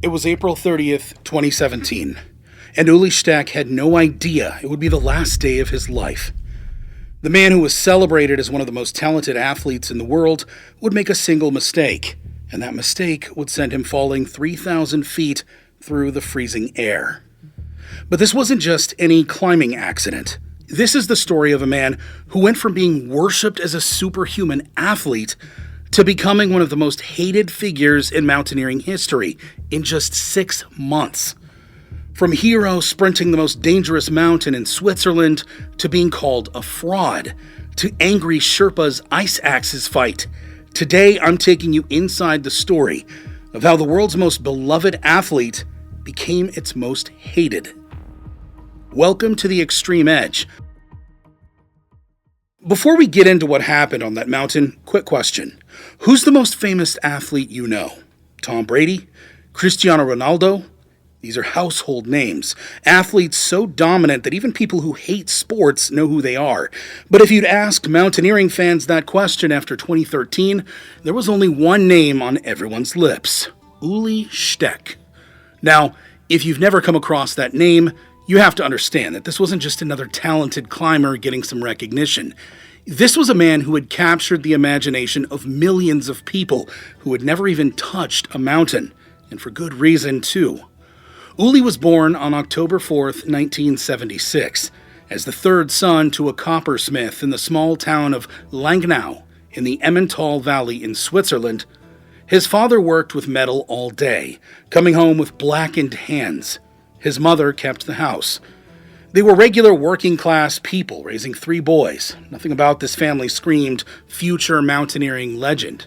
It was April 30th, 2017, and Ueli Steck had no idea it would be the last day of his life. The man who was celebrated as one of the most talented athletes in the world would make a single mistake, and that mistake would send him falling 3,000 feet through the freezing air. But this wasn't just any climbing accident. This is the story of a man who went from being worshipped as a superhuman athlete to becoming one of the most hated figures in mountaineering history in just 6 months. From hero sprinting the most dangerous mountain in Switzerland to being called a fraud, to angry Sherpa's ice axes fight, today I'm taking you inside the story of how the world's most beloved athlete became its most hated. Welcome to the Extreme Edge. Before we get into what happened on that mountain, quick question. Who's the most famous athlete you know? Tom Brady? Cristiano Ronaldo? These are household names. Athletes so dominant that even people who hate sports know who they are. But if you'd asked mountaineering fans that question after 2013, there was only one name on everyone's lips. Ueli Steck. Now, if you've never come across that name, you have to understand that this wasn't just another talented climber getting some recognition. This was a man who had captured the imagination of millions of people who had never even touched a mountain, and for good reason, too. Ueli was born on October 4th, 1976, as the third son to a coppersmith in the small town of Langnau in the Emmental Valley in Switzerland. His father worked with metal all day, coming home with blackened hands. His mother kept the house. They were regular working-class people raising 3 boys. Nothing about this family screamed future mountaineering legend.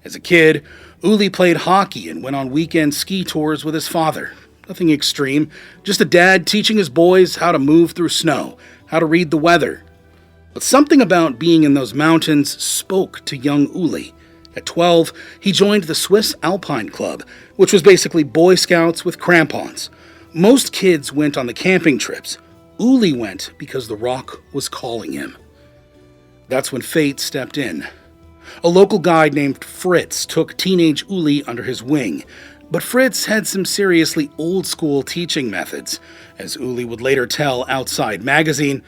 As a kid, Ueli played hockey and went on weekend ski tours with his father. Nothing extreme, just a dad teaching his boys how to move through snow, how to read the weather. But something about being in those mountains spoke to young Ueli. At 12, he joined the Swiss Alpine Club, which was basically Boy Scouts with crampons. Most kids went on the camping trips. Ueli went because the rock was calling him. That's when fate stepped in. A local guide named Fritz took teenage Ueli under his wing, but Fritz had some seriously old-school teaching methods. As Ueli would later tell Outside Magazine,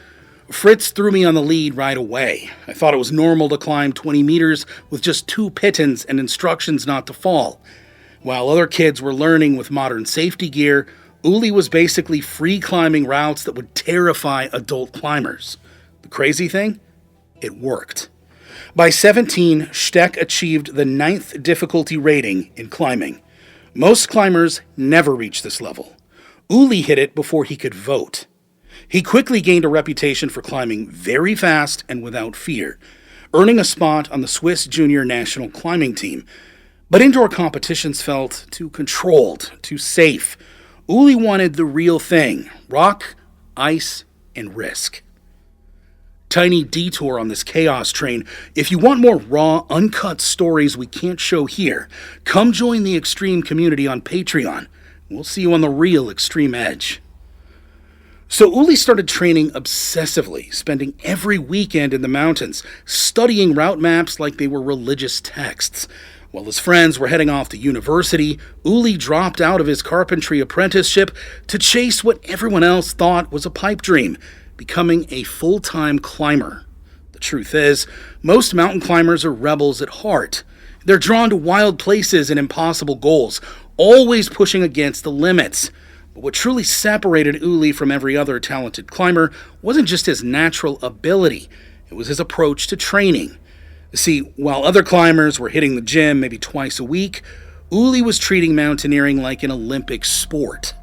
Fritz threw me on the lead right away. I thought it was normal to climb 20 meters with just 2 pitons and instructions not to fall. While other kids were learning with modern safety gear, Ueli was basically free climbing routes that would terrify adult climbers. The crazy thing? It worked. By 17, Steck achieved the 9th difficulty rating in climbing. Most climbers never reach this level. Ueli hit it before he could vote. He quickly gained a reputation for climbing very fast and without fear, earning a spot on the Swiss junior national climbing team. But indoor competitions felt too controlled, too safe. Ueli wanted the real thing: rock, ice, and risk. Tiny detour on this chaos train. If you want more raw, uncut stories we can't show here, come join the Extreme community on Patreon. We'll see you on the real Extreme Edge. So Ueli started training obsessively, spending every weekend in the mountains, studying route maps like they were religious texts. While his friends were heading off to university, Ueli dropped out of his carpentry apprenticeship to chase what everyone else thought was a pipe dream: becoming a full-time climber. The truth is, most mountain climbers are rebels at heart. They're drawn to wild places and impossible goals, always pushing against the limits. But what truly separated Ueli from every other talented climber wasn't just his natural ability, it was his approach to training. See, while other climbers were hitting the gym maybe twice a week, Ueli was treating mountaineering like an Olympic sport.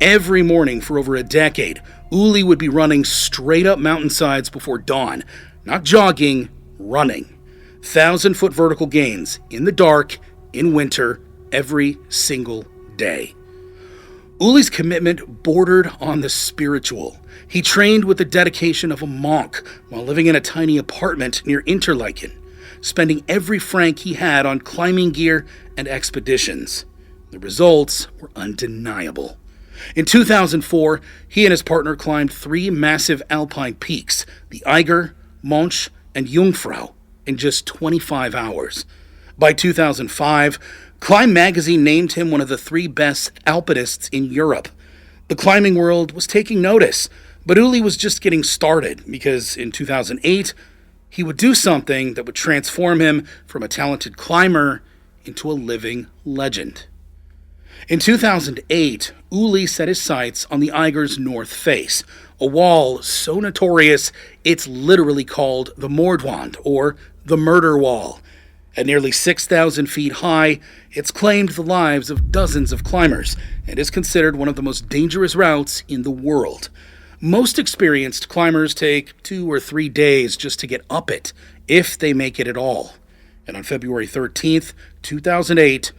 Every morning for over a decade, Ueli would be running straight up mountainsides before dawn. Not jogging, running. 1,000-foot vertical gains, in the dark, in winter, every single day. Ueli's commitment bordered on the spiritual. He trained with the dedication of a monk while living in a tiny apartment near Interlaken, spending every franc he had on climbing gear and expeditions. The results were undeniable. In 2004, he and his partner climbed 3 massive alpine peaks, the Eiger, Mönch, and Jungfrau, in just 25 hours. By 2005, Climb magazine named him one of the 3 best alpinists in Europe. The climbing world was taking notice, but Ueli was just getting started because in 2008, he would do something that would transform him from a talented climber into a living legend. In 2008, Ueli set his sights on the Eiger's north face, a wall so notorious it's literally called the Mordwand, or the Murder Wall. At nearly 6,000 feet high, it's claimed the lives of dozens of climbers and is considered one of the most dangerous routes in the world. Most experienced climbers take 2 or 3 days just to get up it, if they make it at all. And on February 13th, 2008,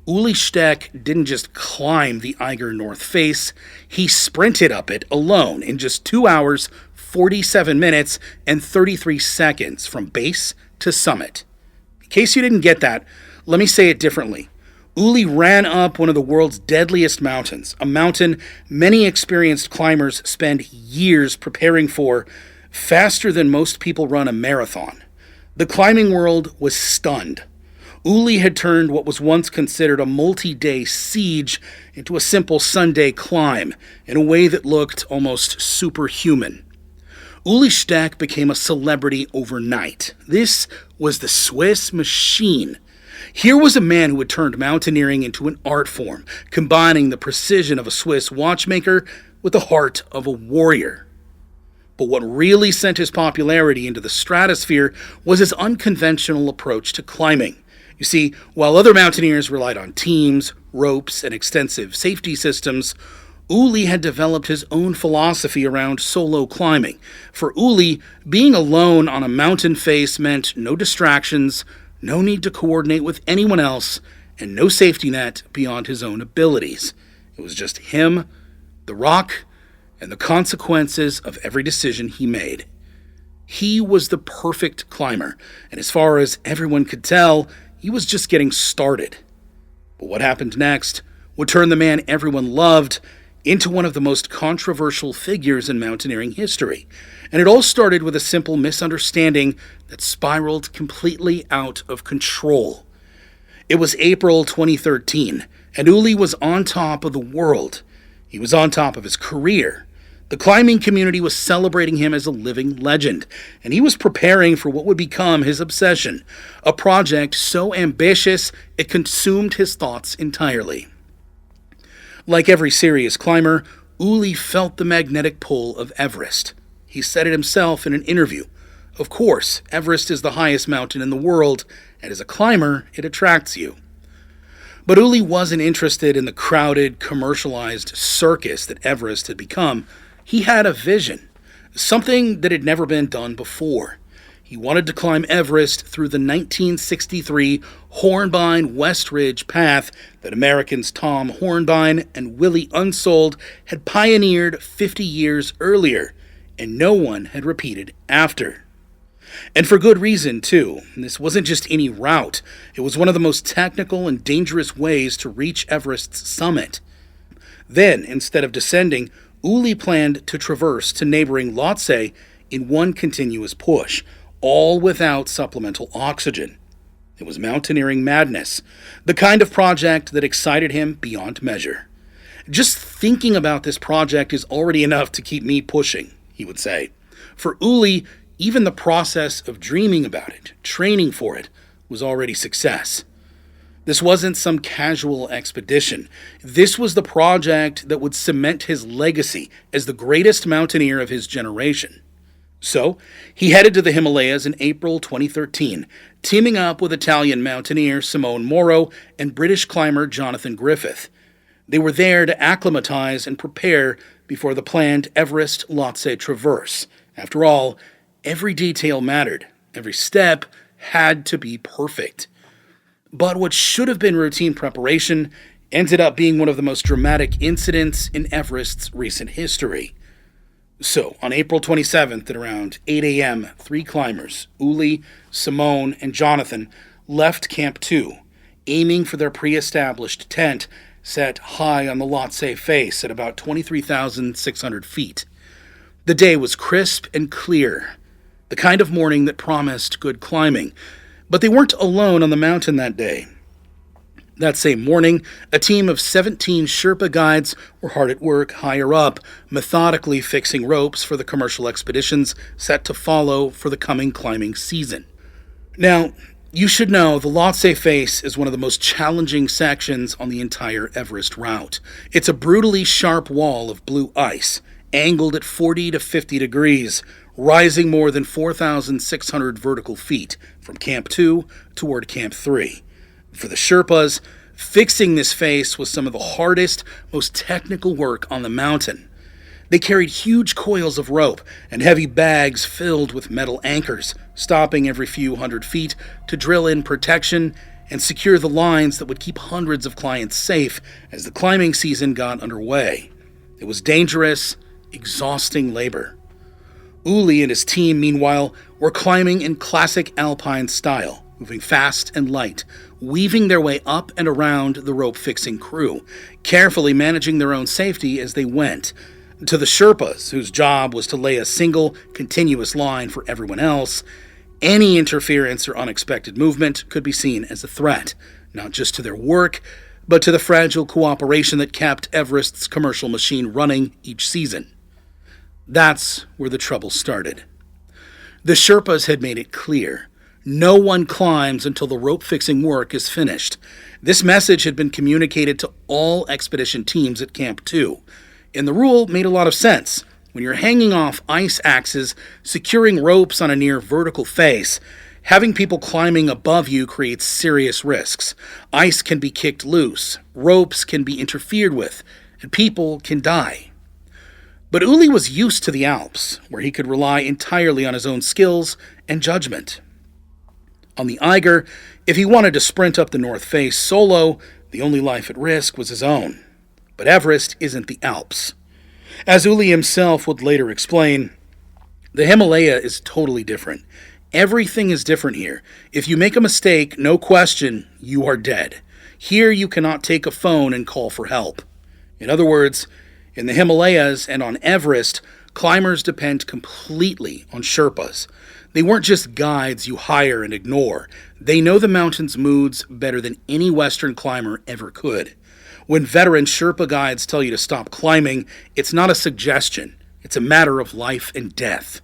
Ueli Steck didn't just climb the Eiger North Face, he sprinted up it alone in just 2 hours, 47 minutes, and 33 seconds from base to summit. In case you didn't get that, let me say it differently. Ueli ran up one of the world's deadliest mountains, a mountain many experienced climbers spend years preparing for, faster than most people run a marathon. The climbing world was stunned. Ueli had turned what was once considered a multi-day siege into a simple Sunday climb in a way that looked almost superhuman. Ueli Steck became a celebrity overnight. This was the Swiss machine. Here was a man who had turned mountaineering into an art form, combining the precision of a Swiss watchmaker with the heart of a warrior. But what really sent his popularity into the stratosphere was his unconventional approach to climbing. You see, while other mountaineers relied on teams, ropes, and extensive safety systems, Ueli had developed his own philosophy around solo climbing. For Ueli, being alone on a mountain face meant no distractions, no need to coordinate with anyone else, and no safety net beyond his own abilities. It was just him, the rock, and the consequences of every decision he made. He was the perfect climber, and as far as everyone could tell, he was just getting started. But what happened next would turn the man everyone loved into one of the most controversial figures in mountaineering history. And it all started with a simple misunderstanding that spiraled completely out of control. It was April 2013, and Ueli was on top of the world. He was on top of his career. The climbing community was celebrating him as a living legend, and he was preparing for what would become his obsession, a project so ambitious it consumed his thoughts entirely. Like every serious climber, Ueli felt the magnetic pull of Everest. He said it himself in an interview. Of course, Everest is the highest mountain in the world, and as a climber, it attracts you. But Ueli wasn't interested in the crowded, commercialized circus that Everest had become. He had a vision, something that had never been done before. He wanted to climb Everest through the 1963 Hornbein West Ridge path that Americans Tom Hornbein and Willie Unsold had pioneered 50 years earlier, and no one had repeated after. And for good reason, too. This wasn't just any route. It was one of the most technical and dangerous ways to reach Everest's summit. Then, instead of descending, Ueli planned to traverse to neighboring Lhotse in one continuous push, all without supplemental oxygen. It was mountaineering madness, the kind of project that excited him beyond measure. Just thinking about this project is already enough to keep me pushing, he would say. For Ueli, even the process of dreaming about it, training for it, was already success. This wasn't some casual expedition. This was the project that would cement his legacy as the greatest mountaineer of his generation. So, he headed to the Himalayas in April 2013, teaming up with Italian mountaineer Simone Moro and British climber Jonathan Griffith. They were there to acclimatize and prepare before the planned Everest Lhotse traverse. After all, every detail mattered. Every step had to be perfect. But what should have been routine preparation ended up being one of the most dramatic incidents in Everest's recent history. So, on April 27th at around 8 a.m., 3 climbers, Ueli, Simone, and Jonathan, left Camp 2, aiming for their pre-established tent set high on the Lhotse face at about 23,600 feet. The day was crisp and clear, the kind of morning that promised good climbing. But they weren't alone on the mountain that day. That same morning, a team of 17 Sherpa guides were hard at work higher up, methodically fixing ropes for the commercial expeditions set to follow for the coming climbing season. Now, you should know the Lhotse Face is one of the most challenging sections on the entire Everest route. It's a brutally sharp wall of blue ice, angled at 40 to 50 degrees, rising more than 4,600 vertical feet from Camp 2 toward Camp 3. For the Sherpas, fixing this face was some of the hardest, most technical work on the mountain. They carried huge coils of rope and heavy bags filled with metal anchors, stopping every few hundred feet to drill in protection and secure the lines that would keep hundreds of clients safe as the climbing season got underway. It was dangerous, exhausting labor. Ueli and his team, meanwhile, were climbing in classic alpine style, moving fast and light, weaving their way up and around the rope-fixing crew, carefully managing their own safety as they went. To the Sherpas, whose job was to lay a single, continuous line for everyone else, any interference or unexpected movement could be seen as a threat, not just to their work, but to the fragile cooperation that kept Everest's commercial machine running each season. That's where the trouble started. The Sherpas had made it clear: no one climbs until the rope-fixing work is finished. This message had been communicated to all expedition teams at Camp 2, and the rule made a lot of sense. When you're hanging off ice axes, securing ropes on a near vertical face, having people climbing above you creates serious risks. Ice can be kicked loose, ropes can be interfered with, and people can die. But Ueli was used to the Alps, where he could rely entirely on his own skills and judgment. On the Eiger, if he wanted to sprint up the North Face solo, the only life at risk was his own. But Everest isn't the Alps. As Ueli himself would later explain, the Himalaya is totally different. Everything is different here. If you make a mistake, no question, you are dead. Here you cannot take a phone and call for help. In other words, in the Himalayas and on Everest, climbers depend completely on Sherpas. They weren't just guides you hire and ignore. They know the mountain's moods better than any Western climber ever could. When veteran Sherpa guides tell you to stop climbing, it's not a suggestion. It's a matter of life and death.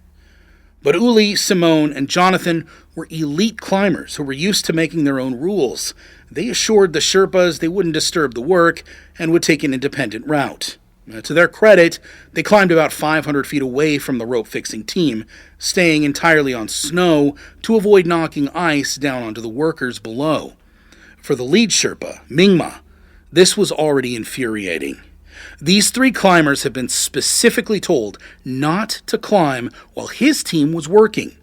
But Ueli, Simone, and Jonathan were elite climbers who were used to making their own rules. They assured the Sherpas they wouldn't disturb the work and would take an independent route. To their credit, they climbed about 500 feet away from the rope-fixing team, staying entirely on snow to avoid knocking ice down onto the workers below. For the lead Sherpa, Mingma, this was already infuriating. These three climbers had been specifically told not to climb while his team was working.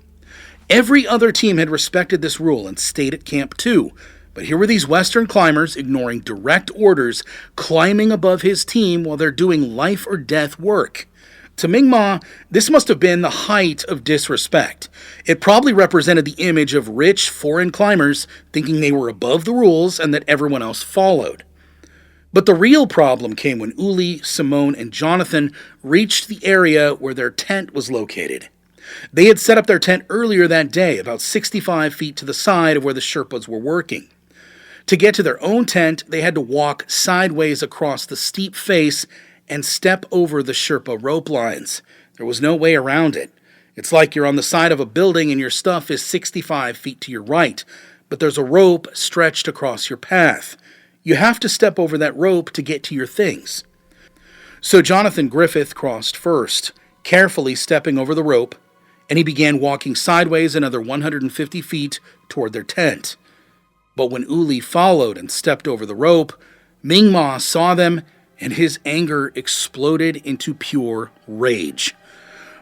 Every other team had respected this rule and stayed at Camp 2, but here were these Western climbers ignoring direct orders, climbing above his team while they're doing life-or-death work. To Mingma, this must have been the height of disrespect. It probably represented the image of rich foreign climbers thinking they were above the rules and that everyone else followed. But the real problem came when Ueli, Simone, and Jonathan reached the area where their tent was located. They had set up their tent earlier that day, about 65 feet to the side of where the Sherpas were working. To get to their own tent, they had to walk sideways across the steep face and step over the Sherpa rope lines. There was no way around it. It's like you're on the side of a building and your stuff is 65 feet to your right, but there's a rope stretched across your path. You have to step over that rope to get to your things. So Jonathan Griffith crossed first, carefully stepping over the rope, and he began walking sideways another 150 feet toward their tent. But when Ueli followed and stepped over the rope, Mingma saw them, and his anger exploded into pure rage.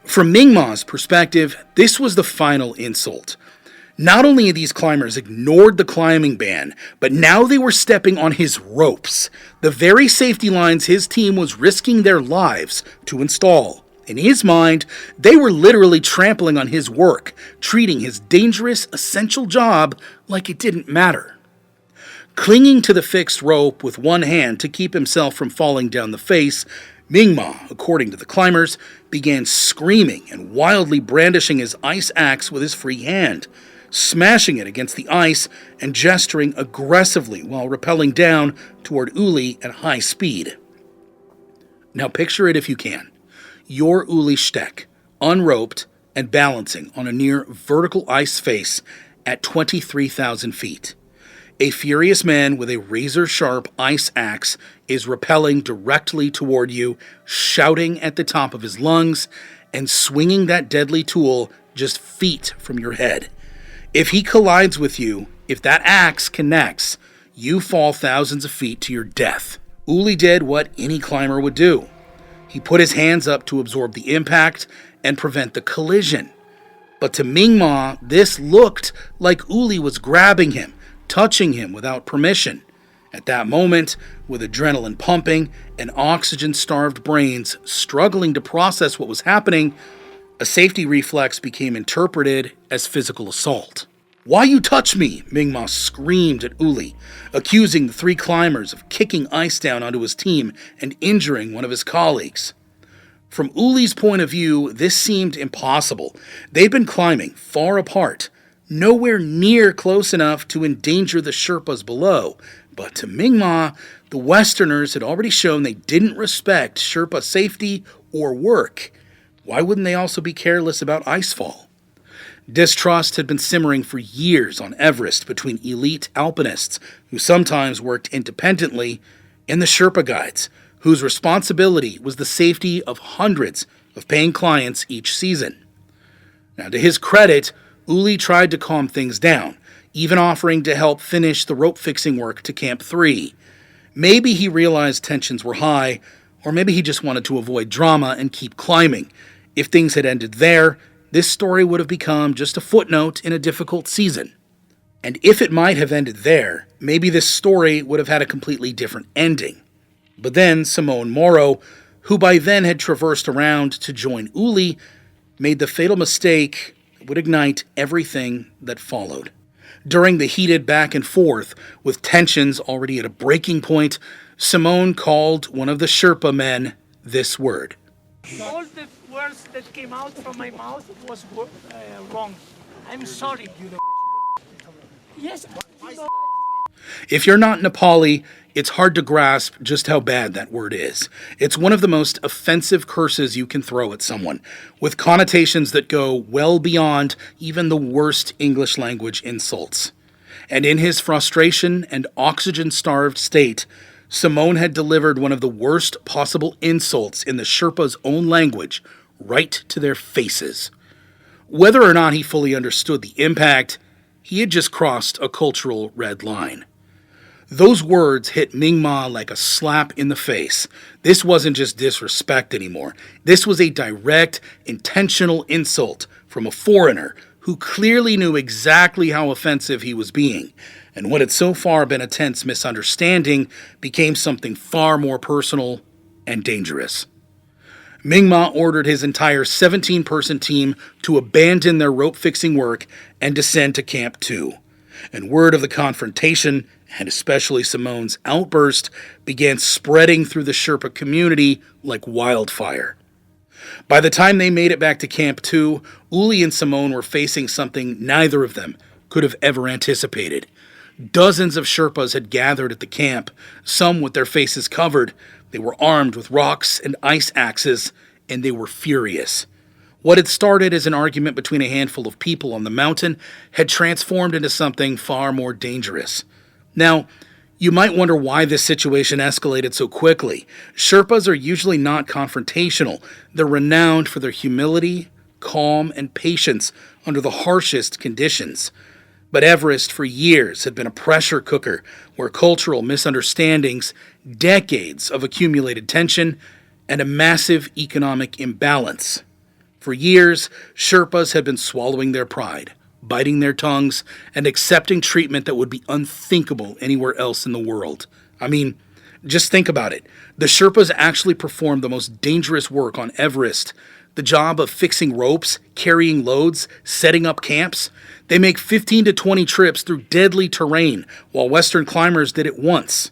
From Mingma's perspective, this was the final insult. Not only had these climbers ignored the climbing ban, but now they were stepping on his ropes, the very safety lines his team was risking their lives to install. In his mind, they were literally trampling on his work, treating his dangerous, essential job like it didn't matter. Clinging to the fixed rope with one hand to keep himself from falling down the face, Mingma, according to the climbers, began screaming and wildly brandishing his ice axe with his free hand. smashing it against the ice and gesturing aggressively while rappelling down toward Ueli at high speed. Now picture it if you can. You're Ueli Steck, unroped and balancing on a near vertical ice face at 23,000 feet. A furious man with a razor-sharp ice axe is rappelling directly toward you, shouting at the top of his lungs and swinging that deadly tool just feet from your head. If he collides with you, if that axe connects, you fall thousands of feet to your death. Ueli did what any climber would do. He put his hands up to absorb the impact and prevent the collision. But to Mi'kmaq, this looked like Ueli was grabbing him, touching him without permission. At that moment, with adrenaline pumping and oxygen-starved brains struggling to process what was happening, a safety reflex became interpreted as physical assault. "Why you touch me?" Mi'kmaq screamed at Ueli, accusing the three climbers of kicking ice down onto his team and injuring one of his colleagues. From Ueli's point of view, this seemed impossible. They'd been climbing far apart, nowhere near close enough to endanger the Sherpas below. But to Mi'kmaq, the Westerners had already shown they didn't respect Sherpa safety or work. Why wouldn't they also be careless about icefall? Distrust had been simmering for years on Everest between elite alpinists, who sometimes worked independently, and the Sherpa guides, whose responsibility was the safety of hundreds of paying clients each season. Now, to his credit, Ueli tried to calm things down, even offering to help finish the rope fixing work to Camp 3. Maybe he realized tensions were high, or maybe he just wanted to avoid drama and keep climbing. If things had ended there, this story would have become just a footnote in a difficult season. And if it might have ended there, maybe this story would have had a completely different ending. But then Simone Morrow, who by then had traversed around to join Ueli, made the fatal mistake that would ignite everything that followed. During the heated back and forth, with tensions already at a breaking point, Simone called one of the Sherpa men this word. All the words that came out from my mouth was wrong. I'm sorry. Yes. If you're not Nepali, it's hard to grasp just how bad that word is. It's one of the most offensive curses you can throw at someone, with connotations that go well beyond even the worst English language insults. And in his frustration and oxygen-starved state, Simone had delivered one of the worst possible insults in the Sherpa's own language, right to their faces. Whether or not he fully understood the impact, he had just crossed a cultural red line. Those words hit Mi'kmaq like a slap in the face. This wasn't just disrespect anymore. This was a direct, intentional insult from a foreigner who clearly knew exactly how offensive he was being. And what had so far been a tense misunderstanding became something far more personal and dangerous. Mi'kmaq ordered his entire 17-person team to abandon their rope-fixing work and descend to Camp 2. And word of the confrontation, and especially Simone's outburst, began spreading through the Sherpa community like wildfire. By the time they made it back to Camp 2, Ueli and Simone were facing something neither of them could have ever anticipated. Dozens of Sherpas had gathered at the camp, some with their faces covered. They were armed with rocks and ice axes, and they were furious. What had started as an argument between a handful of people on the mountain had transformed into something far more dangerous. Now, you might wonder why this situation escalated so quickly. Sherpas are usually not confrontational. They're renowned for their humility, calm, and patience under the harshest conditions. But Everest for years had been a pressure cooker where cultural misunderstandings, decades of accumulated tension, and a massive economic imbalance. For years, Sherpas had been swallowing their pride, biting their tongues, and accepting treatment that would be unthinkable anywhere else in the world. I mean, just think about it. The Sherpas actually performed the most dangerous work on Everest. The job of fixing ropes, carrying loads, setting up camps. They make 15 to 20 trips through deadly terrain, while Western climbers did it once.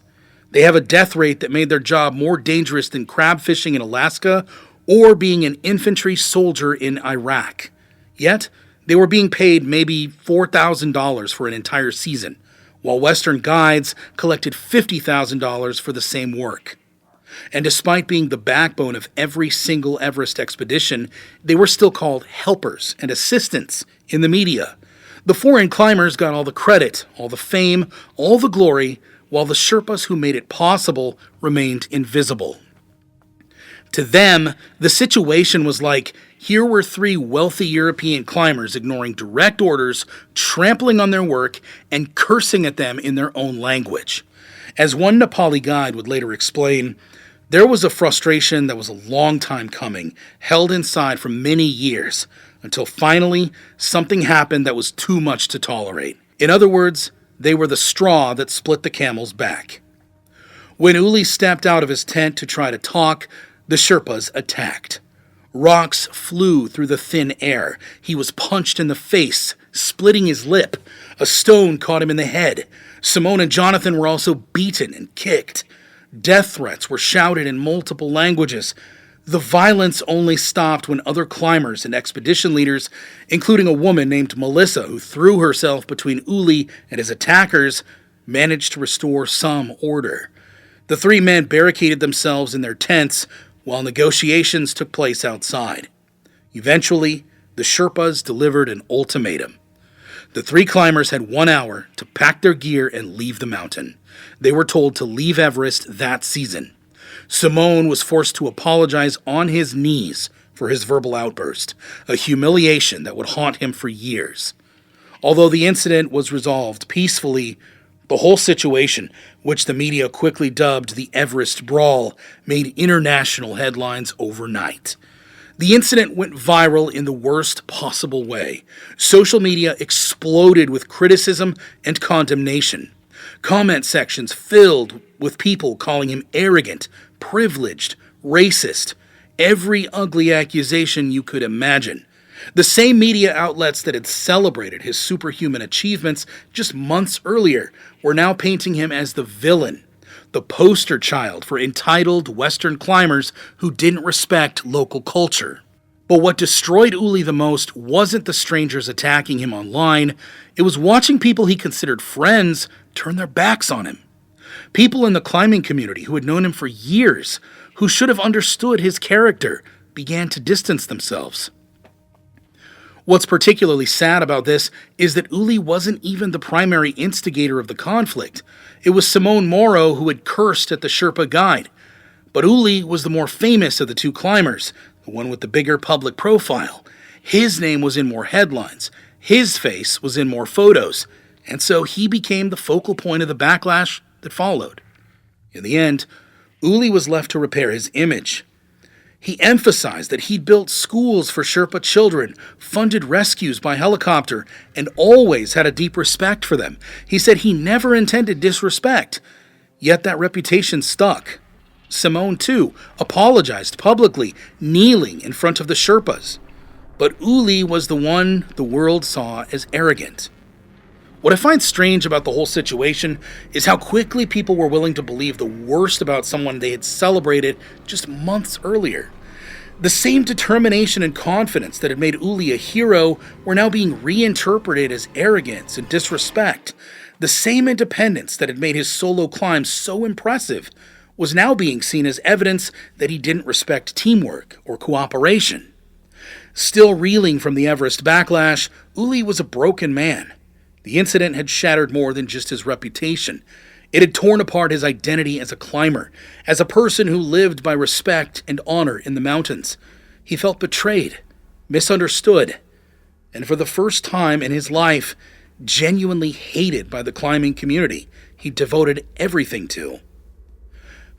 They have a death rate that made their job more dangerous than crab fishing in Alaska or being an infantry soldier in Iraq. Yet, They were being paid maybe $4,000 for an entire season, while Western guides collected $50,000 for the same work. And despite being the backbone of every single Everest expedition, they were still called helpers and assistants in the media. The foreign climbers got all the credit, all the fame, all the glory, while the Sherpas who made it possible remained invisible. To them, the situation was like, here were three wealthy European climbers ignoring direct orders, trampling on their work, and cursing at them in their own language. As one Nepali guide would later explain, there was a frustration that was a long time coming, held inside for many years, until finally something happened that was too much to tolerate. In other words, they were the straw that split the camel's back. When Ueli stepped out of his tent to try to talk, the Sherpas attacked. Rocks flew through the thin air. He was punched in the face, splitting his lip. A stone caught him in the head. Simone and Jonathan were also beaten and kicked. Death threats were shouted in multiple languages. The violence only stopped when other climbers and expedition leaders, including a woman named Melissa who threw herself between Ueli and his attackers, managed to restore some order. The three men barricaded themselves in their tents while negotiations took place outside. Eventually, the Sherpas delivered an ultimatum. The three climbers had 1 hour to pack their gear and leave the mountain. They were told to leave Everest that season. Simone was forced to apologize on his knees for his verbal outburst, a humiliation that would haunt him for years. Although the incident was resolved peacefully, the whole situation, which the media quickly dubbed the Everest Brawl, made international headlines overnight. The incident went viral in the worst possible way. Social media exploded with criticism and condemnation. Comment sections filled with people calling him arrogant, privileged, racist, every ugly accusation you could imagine. The same media outlets that had celebrated his superhuman achievements just months earlier were now painting him as the villain, the poster child for entitled Western climbers who didn't respect local culture. But what destroyed Ueli the most wasn't the strangers attacking him online, it was watching people he considered friends turn their backs on him. People in the climbing community who had known him for years, who should have understood his character, began to distance themselves. What's particularly sad about this is that Ueli wasn't even the primary instigator of the conflict. It was Simone Moro who had cursed at the Sherpa guide. But Ueli was the more famous of the two climbers, the one with the bigger public profile. His name was in more headlines. His face was in more photos. And so he became the focal point of the backlash that followed. In the end, Ueli was left to repair his image. He emphasized that he'd built schools for Sherpa children, funded rescues by helicopter, and always had a deep respect for them. He said he never intended disrespect, yet that reputation stuck. Simone, too, apologized publicly, kneeling in front of the Sherpas. But Ueli was the one the world saw as arrogant. What I find strange about the whole situation is how quickly people were willing to believe the worst about someone they had celebrated just months earlier. The same determination and confidence that had made Ueli a hero were now being reinterpreted as arrogance and disrespect. The same independence that had made his solo climb so impressive was now being seen as evidence that he didn't respect teamwork or cooperation. Still reeling from the Everest backlash, Ueli was a broken man. The incident had shattered more than just his reputation. It had torn apart his identity as a climber, as a person who lived by respect and honor in the mountains. He felt betrayed, misunderstood, and for the first time in his life, genuinely hated by the climbing community he devoted everything to.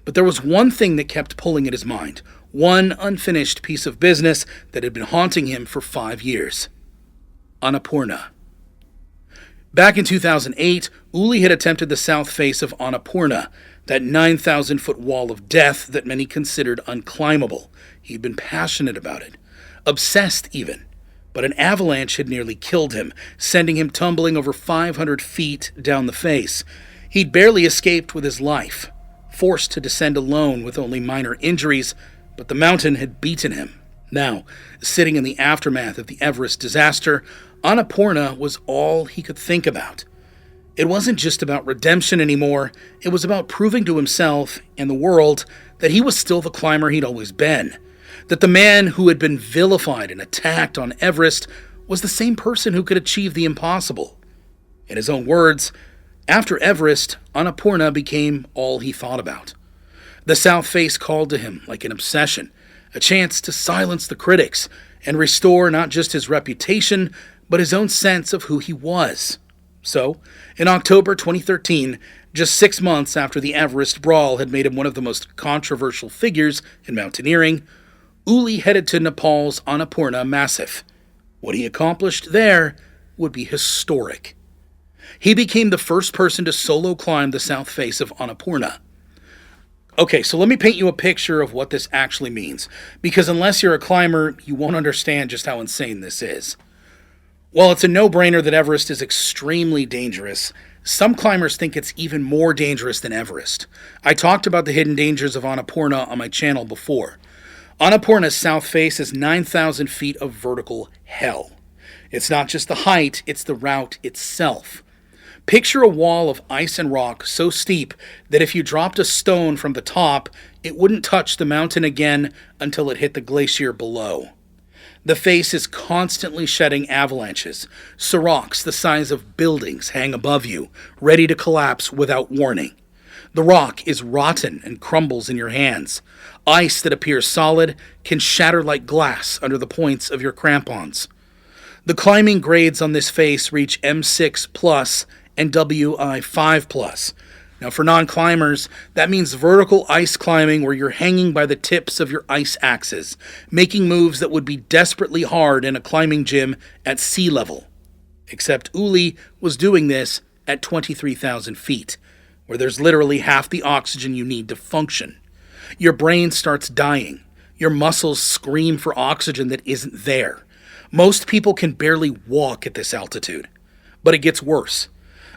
But there was one thing that kept pulling at his mind, one unfinished piece of business that had been haunting him for 5 years. Annapurna. Back in 2008, Ueli had attempted the south face of Annapurna, that 9,000-foot wall of death that many considered unclimbable. He'd been passionate about it, obsessed even. But an avalanche had nearly killed him, sending him tumbling over 500 feet down the face. He'd barely escaped with his life, forced to descend alone with only minor injuries, but the mountain had beaten him. Now, sitting in the aftermath of the Everest disaster, Annapurna was all he could think about. It wasn't just about redemption anymore, it was about proving to himself and the world that he was still the climber he'd always been. That the man who had been vilified and attacked on Everest was the same person who could achieve the impossible. In his own words, after Everest, Annapurna became all he thought about. The South Face called to him like an obsession, a chance to silence the critics and restore not just his reputation, but his own sense of who he was. So, in October 2013, just 6 months after the Everest brawl had made him one of the most controversial figures in mountaineering, Ueli headed to Nepal's Annapurna Massif. What he accomplished there would be historic. He became the first person to solo climb the south face of Annapurna. Okay, so let me paint you a picture of what this actually means, because unless you're a climber, you won't understand just how insane this is. While it's a no-brainer that Everest is extremely dangerous, some climbers think it's even more dangerous than Everest. I talked about the hidden dangers of Annapurna on my channel before. Annapurna's south face is 9,000 feet of vertical hell. It's not just the height, it's the route itself. Picture a wall of ice and rock so steep that if you dropped a stone from the top, it wouldn't touch the mountain again until it hit the glacier below. The face is constantly shedding avalanches. Seracs the size of buildings hang above you, ready to collapse without warning. The rock is rotten and crumbles in your hands. Ice that appears solid can shatter like glass under the points of your crampons. The climbing grades on this face reach M6 plus and WI5 plus. Now for non-climbers, that means vertical ice climbing where you're hanging by the tips of your ice axes, making moves that would be desperately hard in a climbing gym at sea level. Except Ueli was doing this at 23,000 feet, where there's literally half the oxygen you need to function. Your brain starts dying. Your muscles scream for oxygen that isn't there. Most people can barely walk at this altitude. But it gets worse.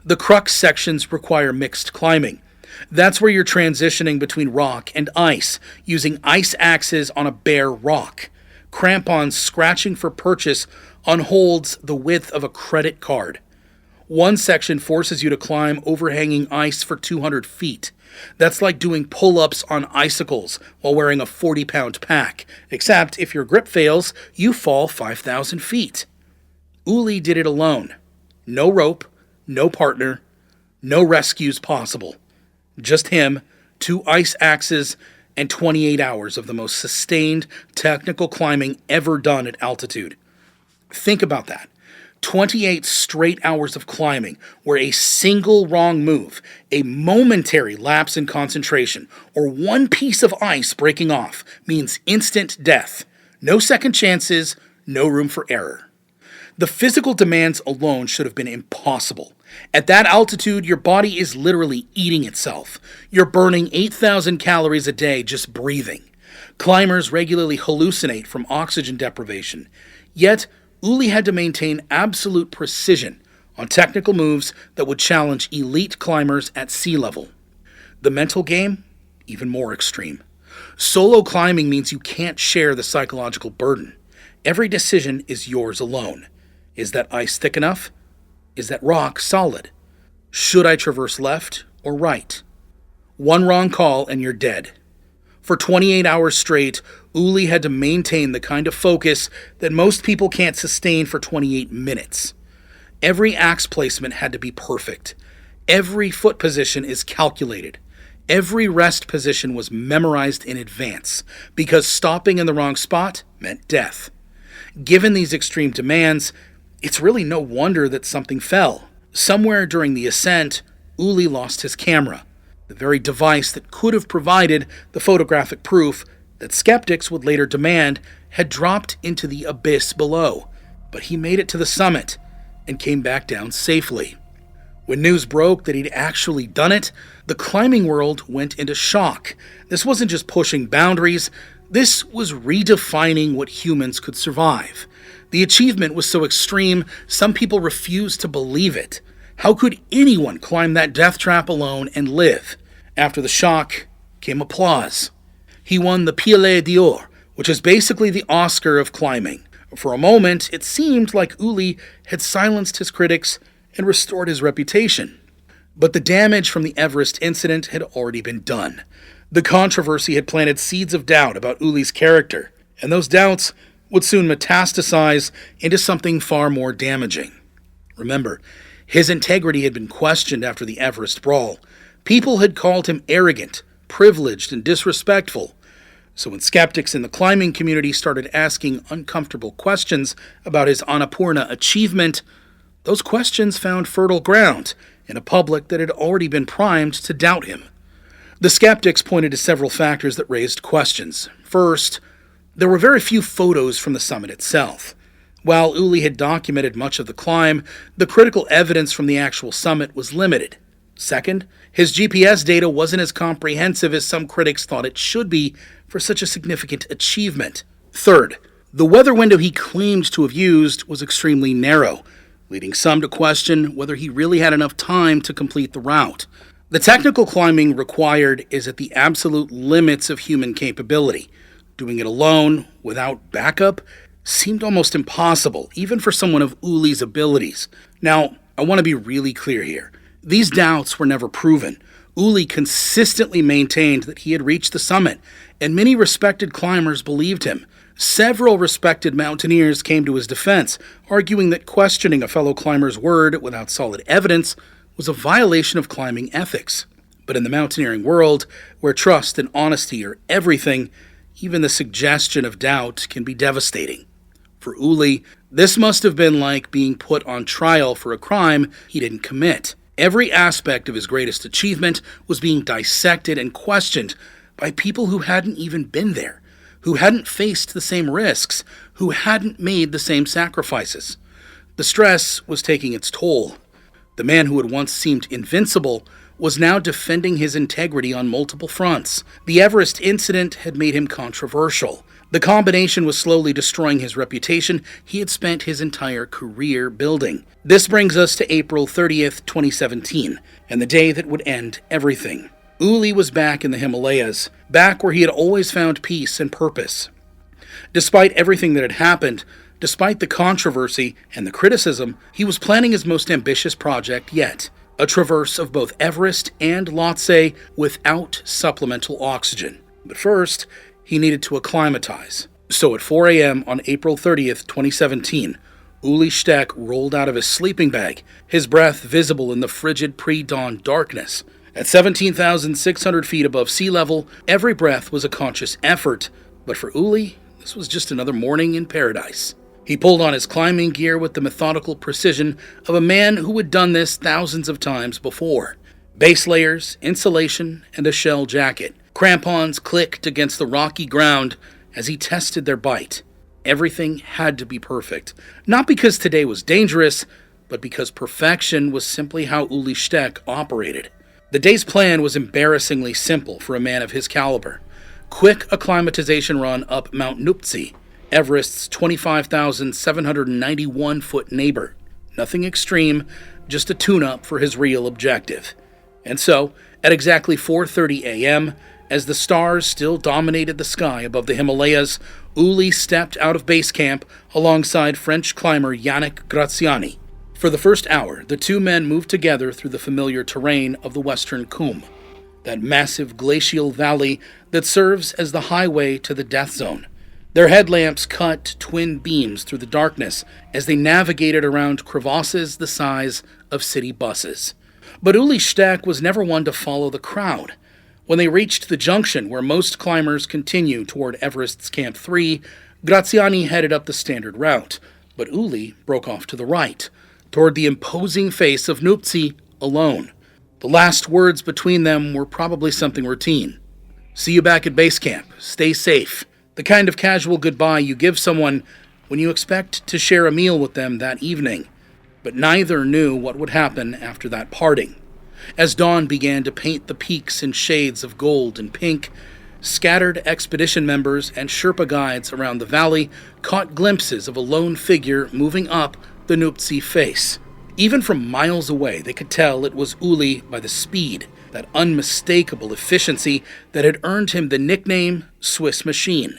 The crux sections require mixed climbing. That's where you're transitioning between rock and ice, using ice axes on a bare rock. Crampons scratching for purchase on holds the width of a credit card. One section forces you to climb overhanging ice for 200 feet. That's like doing pull-ups on icicles while wearing a 40-pound pack, except if your grip fails, you fall 5,000 feet. Ueli did it alone. No rope, no partner, no rescues possible. Just him, 2 ice axes, and 28 hours of the most sustained technical climbing ever done at altitude. Think about that. 28 straight hours of climbing where a single wrong move, a momentary lapse in concentration, or one piece of ice breaking off means instant death. No second chances, no room for error. The physical demands alone should have been impossible. At that altitude, your body is literally eating itself. You're burning 8,000 calories a day just breathing. Climbers regularly hallucinate from oxygen deprivation. Yet, Ueli had to maintain absolute precision on technical moves that would challenge elite climbers at sea level. The mental game, even more extreme. Solo climbing means you can't share the psychological burden. Every decision is yours alone. Is that ice thick enough? Is that rock solid? Should I traverse left or right? One wrong call and you're dead. For 28 hours straight, Ueli had to maintain the kind of focus that most people can't sustain for 28 minutes. Every axe placement had to be perfect. Every foot position is calculated. Every rest position was memorized in advance, because stopping in the wrong spot meant death. Given these extreme demands, it's really no wonder that something fell. Somewhere during the ascent, Ueli lost his camera, the very device that could have provided the photographic proof that skeptics would later demand had dropped into the abyss below. But he made it to the summit and came back down safely. When news broke that he'd actually done it, the climbing world went into shock. This wasn't just pushing boundaries, this was redefining what humans could survive. The achievement was so extreme, some people refused to believe it. How could anyone climb that death trap alone and live? After the shock came applause. He won the Pile d'Or, which is basically the Oscar of climbing. For a moment, it seemed like Ueli had silenced his critics and restored his reputation. But the damage from the Everest incident had already been done. The controversy had planted seeds of doubt about Ueli's character, and those doubts would soon metastasize into something far more damaging. Remember, his integrity had been questioned after the Everest brawl. People had called him arrogant, privileged, and disrespectful. So when skeptics in the climbing community started asking uncomfortable questions about his Annapurna achievement, those questions found fertile ground in a public that had already been primed to doubt him. The skeptics pointed to several factors that raised questions. First, there were very few photos from the summit itself. While Ueli had documented much of the climb, the critical evidence from the actual summit was limited. Second, his GPS data wasn't as comprehensive as some critics thought it should be for such a significant achievement. Third, the weather window he claimed to have used was extremely narrow, leading some to question whether he really had enough time to complete the route. The technical climbing required is at the absolute limits of human capability. Doing it alone, without backup, seemed almost impossible, even for someone of Ueli's abilities. Now, I want to be really clear here. These doubts were never proven. Ueli consistently maintained that he had reached the summit, and many respected climbers believed him. Several respected mountaineers came to his defense, arguing that questioning a fellow climber's word without solid evidence was a violation of climbing ethics. But in the mountaineering world, where trust and honesty are everything, even the suggestion of doubt can be devastating. For Ueli, this must have been like being put on trial for a crime he didn't commit. Every aspect of his greatest achievement was being dissected and questioned by people who hadn't even been there, who hadn't faced the same risks, who hadn't made the same sacrifices. The stress was taking its toll. The man who had once seemed invincible was now defending his integrity on multiple fronts. The Everest incident had made him controversial. The combination was slowly destroying his reputation he had spent his entire career building. This brings us to April 30th, 2017, and the day that would end everything. Ueli was back in the Himalayas, back where he had always found peace and purpose. Despite everything that had happened, despite the controversy and the criticism, he was planning his most ambitious project yet, a traverse of both Everest and Lhotse without supplemental oxygen. But first, he needed to acclimatize. So at 4 a.m. on April 30th, 2017, Ueli Steck rolled out of his sleeping bag, his breath visible in the frigid pre-dawn darkness. At 17,600 feet above sea level, every breath was a conscious effort, but for Ueli, this was just another morning in paradise. He pulled on his climbing gear with the methodical precision of a man who had done this thousands of times before. Base layers, insulation, and a shell jacket. Crampons clicked against the rocky ground as he tested their bite. Everything had to be perfect. Not because today was dangerous, but because perfection was simply how Ueli Steck operated. The day's plan was embarrassingly simple for a man of his caliber. Quick acclimatization run up Mount Nuptse, Everest's 25,791-foot neighbor. Nothing extreme, just a tune-up for his real objective. And so, at exactly 4:30 a.m., as the stars still dominated the sky above the Himalayas, Ueli stepped out of base camp alongside French climber Yannick Graziani. For the first hour, the two men moved together through the familiar terrain of the Western Khum, that massive glacial valley that serves as the highway to the death zone. Their headlamps cut twin beams through the darkness as they navigated around crevasses the size of city buses. But Ueli Steck was never one to follow the crowd. When they reached the junction where most climbers continue toward Everest's Camp 3, Graziani headed up the standard route, but Ueli broke off to the right, toward the imposing face of Nuptse alone. The last words between them were probably something routine. "See you back at base camp. Stay safe." The kind of casual goodbye you give someone when you expect to share a meal with them that evening. But neither knew what would happen after that parting. As dawn began to paint the peaks in shades of gold and pink, scattered expedition members and Sherpa guides around the valley caught glimpses of a lone figure moving up the Nuptse face. Even from miles away, they could tell it was Ueli by the speed, that unmistakable efficiency that had earned him the nickname Swiss Machine.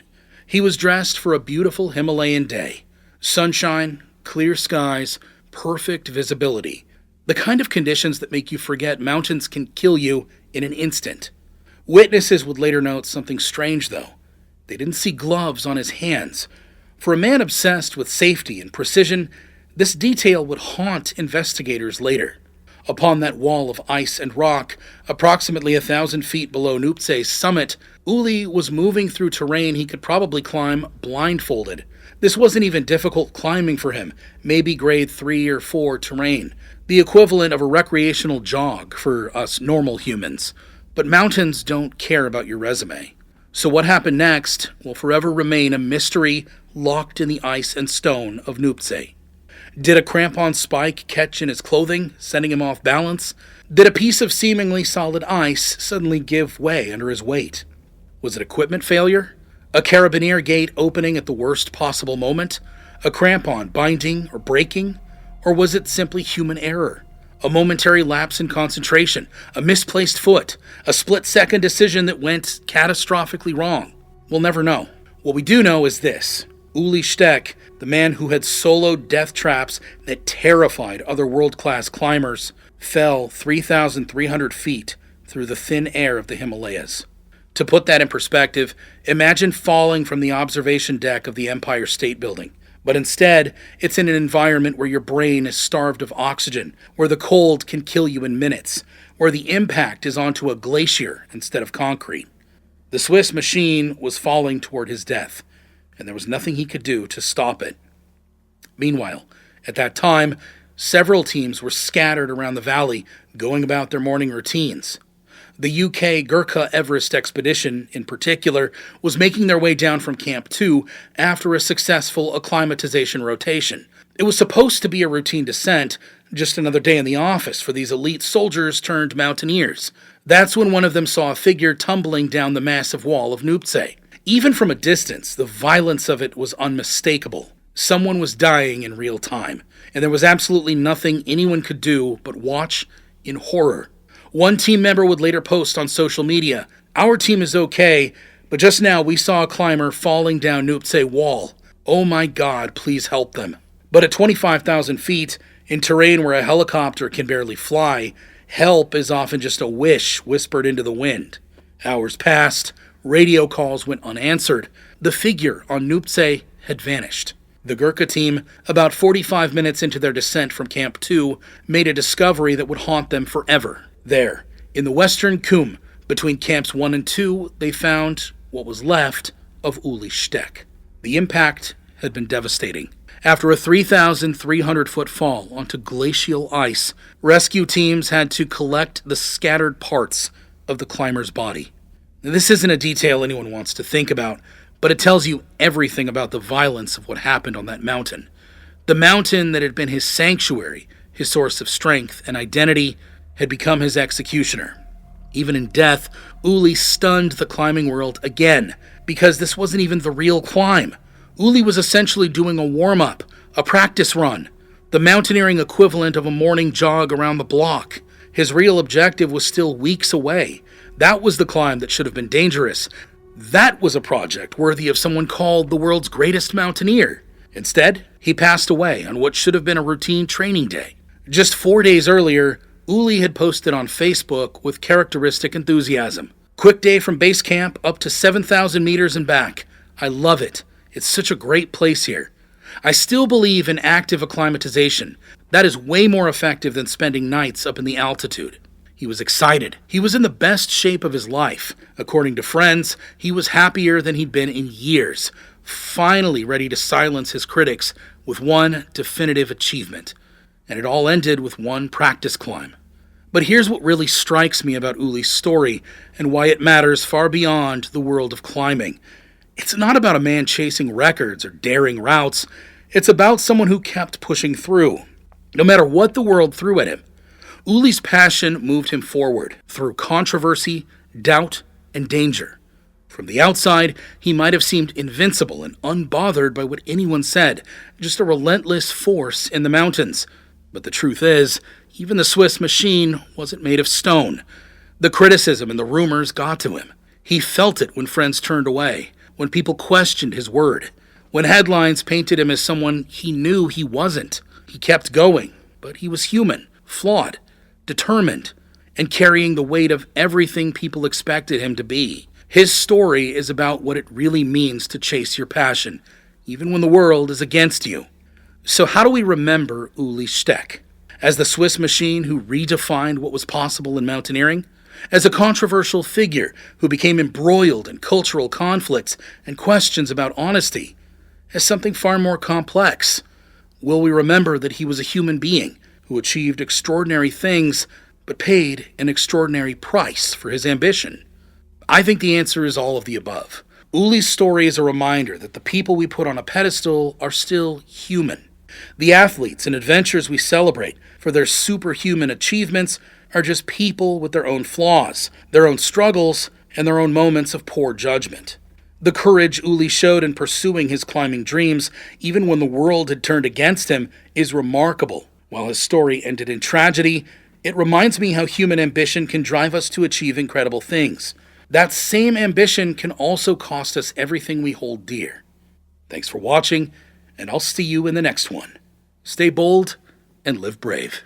He was dressed for a beautiful Himalayan day. Sunshine, clear skies, perfect visibility. The kind of conditions that make you forget mountains can kill you in an instant. Witnesses would later note something strange, though. They didn't see gloves on his hands. For a man obsessed with safety and precision, this detail would haunt investigators later. Upon that wall of ice and rock, approximately 1,000 feet below Nuptse's summit, Ueli was moving through terrain he could probably climb blindfolded. This wasn't even difficult climbing for him, maybe grade 3 or 4 terrain, the equivalent of a recreational jog for us normal humans. But mountains don't care about your resume. So what happened next will forever remain a mystery locked in the ice and stone of Nuptse. Did a crampon spike catch in his clothing, sending him off balance? Did a piece of seemingly solid ice suddenly give way under his weight? Was it equipment failure? A carabiner gate opening at the worst possible moment? A crampon binding or breaking? Or was it simply human error? A momentary lapse in concentration? A misplaced foot? A split-second decision that went catastrophically wrong? We'll never know. What we do know is this. Ueli Steck, the man who had soloed death traps that terrified other world-class climbers, fell 3,300 feet through the thin air of the Himalayas. To put that in perspective, imagine falling from the observation deck of the Empire State Building. But instead, it's in an environment where your brain is starved of oxygen, where the cold can kill you in minutes, where the impact is onto a glacier instead of concrete. The Swiss machine was falling toward his death, and there was nothing he could do to stop it. Meanwhile, at that time, several teams were scattered around the valley, going about their morning routines. The UK Gurkha Everest expedition, in particular, was making their way down from Camp 2 after a successful acclimatization rotation. It was supposed to be a routine descent, just another day in the office for these elite soldiers turned mountaineers. That's when one of them saw a figure tumbling down the massive wall of Nuptse. Even from a distance, the violence of it was unmistakable. Someone was dying in real time, and there was absolutely nothing anyone could do but watch in horror. One team member would later post on social media, "Our team is okay, but just now we saw a climber falling down Nuptse wall. Oh my God, please help them." But at 25,000 feet, in terrain where a helicopter can barely fly, help is often just a wish whispered into the wind. Hours passed, radio calls went unanswered. The figure on Nuptse had vanished. The Gurkha team, about 45 minutes into their descent from Camp 2, made a discovery that would haunt them forever. There, in the western Kum, between Camps 1 and 2, they found what was left of Ueli Steck. The impact had been devastating. After a 3,300-foot fall onto glacial ice, rescue teams had to collect the scattered parts of the climber's body. Now, this isn't a detail anyone wants to think about, but it tells you everything about the violence of what happened on that mountain. The mountain that had been his sanctuary, his source of strength and identity, had become his executioner. Even in death, Ueli stunned the climbing world again, because this wasn't even the real climb. Ueli was essentially doing a warm-up, a practice run, the mountaineering equivalent of a morning jog around the block. His real objective was still weeks away. That was the climb that should have been dangerous. That was a project worthy of someone called the world's greatest mountaineer. Instead, he passed away on what should have been a routine training day. Just 4 days earlier, Ueli had posted on Facebook with characteristic enthusiasm. "Quick day from base camp up to 7,000 meters and back. I love it. It's such a great place here. I still believe in active acclimatization. That is way more effective than spending nights up in the altitude." He was excited. He was in the best shape of his life. According to friends, he was happier than he'd been in years, finally ready to silence his critics with one definitive achievement. And it all ended with one practice climb. But here's what really strikes me about Ueli's story and why it matters far beyond the world of climbing. It's not about a man chasing records or daring routes. It's about someone who kept pushing through, no matter what the world threw at him. Ueli's passion moved him forward through controversy, doubt, and danger. From the outside, he might have seemed invincible and unbothered by what anyone said, just a relentless force in the mountains. But the truth is, even the Swiss machine wasn't made of stone. The criticism and the rumors got to him. He felt it when friends turned away, when people questioned his word, when headlines painted him as someone he knew he wasn't. He kept going, but he was human, flawed, determined, and carrying the weight of everything people expected him to be. His story is about what it really means to chase your passion, even when the world is against you. So how do we remember Ueli Steck? As the Swiss machine who redefined what was possible in mountaineering? As a controversial figure who became embroiled in cultural conflicts and questions about honesty? As something far more complex? Will we remember that he was a human being who achieved extraordinary things but paid an extraordinary price for his ambition? I think the answer is all of the above. Ueli's story is a reminder that the people we put on a pedestal are still human. The athletes and adventurers we celebrate for their superhuman achievements are just people with their own flaws, their own struggles, and their own moments of poor judgment. The courage Ueli showed in pursuing his climbing dreams, even when the world had turned against him, is remarkable. While his story ended in tragedy, it reminds me how human ambition can drive us to achieve incredible things. That same ambition can also cost us everything we hold dear. Thanks for watching, and I'll see you in the next one. Stay bold and live brave.